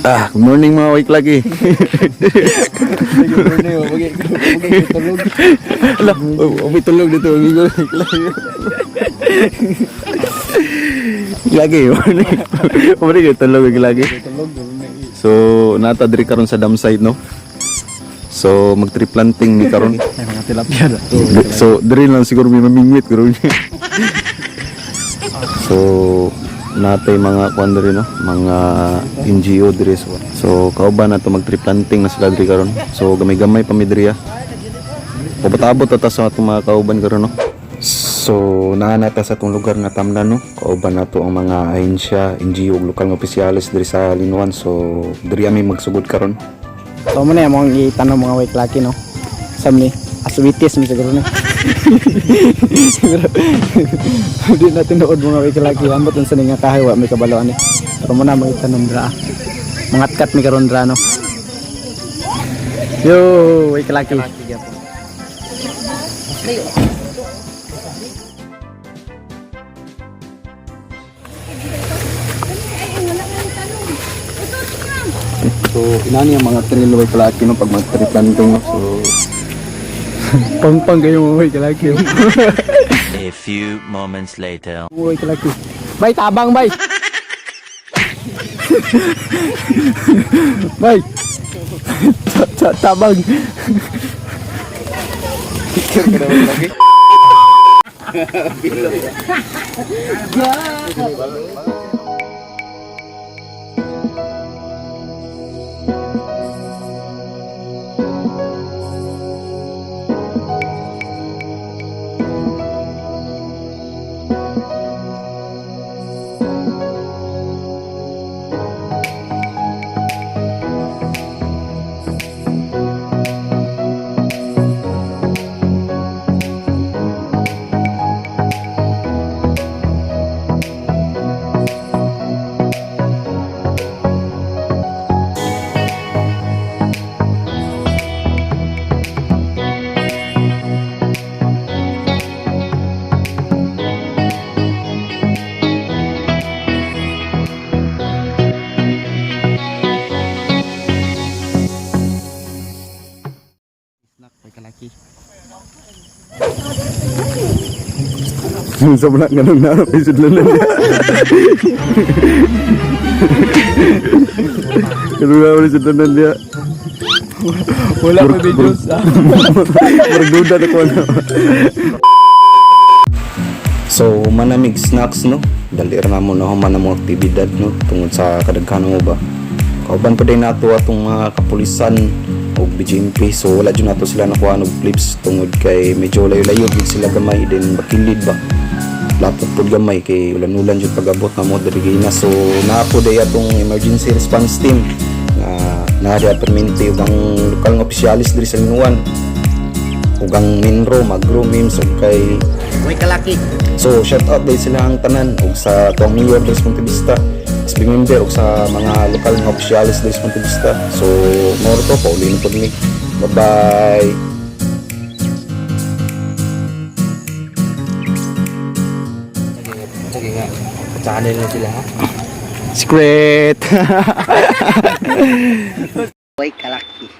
Good morning mga wake lagi. Good morning, magiging tulog. Ala, may tulog dito. Lagi, morning tulog lagi. So, natadri karon sa dam side, no? So, mag-tree planting ni karon. Ay, mga tilapia na. So, diri lang siguro may mamingwit karon. So, natay mga kuan diri, no? Mga NGO diri. So, kauban na to mag-tree planting na sila diri karon. So, gamay-gamay pa mi diri. Pabot-abot ata sa atong mga kauban karon, no? So, naanata sa itong lugar na tamnan, no? Kauban na to ang mga ahensya, NGO, lokal nga opisyalis diri sa Linuan. So, diri ami magsugod karon. So, muna yung mga itanong mga white laki, no? Sami, aswitis mo siguro, no? Siguro, hindi natin nood mga white laki. Ambot ang saning nga kahay, may kabaloan, eh. Pero muna mga itanong dra. Mangatkat may karon dra, no? Yo, white laki. So, inani ang mga trail white laki, no? Pag mag-tree planting, no? So, Pang kayo mga white laki. A few moments later. White laki. Bay, tabang, bay! Bay! Tabang! picture ka naman lagi. Sa mga ganun na episode lang niya. Ganun na episode lang niya. Wala pa videos, Maragduda na ko na. So, manamig snacks, no? Dalir na mo na human mo aktibidad, no? Tungod sa kadaghan mo ba? Kauban pa din nato atong mga kapulisan o BGMP. So, wala dyan nato sila nakuha ng clips tungod kay medyo layo-layo din sila gamay. Then, bakilid ba? Lapot po gamay kay ulan-ulan dyan pag-abot na mo diri na. So, naapo day atong emergency response team na permente ug ang lokal nga opisyalis diri sa Linuan ug ang Minro, Magro, Mims ug kay white laki. so shout out day sila ang tanan ug sa tuang mayor diri sa Monte Vista, SB member ug sa mga lokal nga opisyalis diri sa Monte Vista. So mo to Pauline pod mi. Bye bye. Sige nga, channel na sila, ha? Secret. White laki.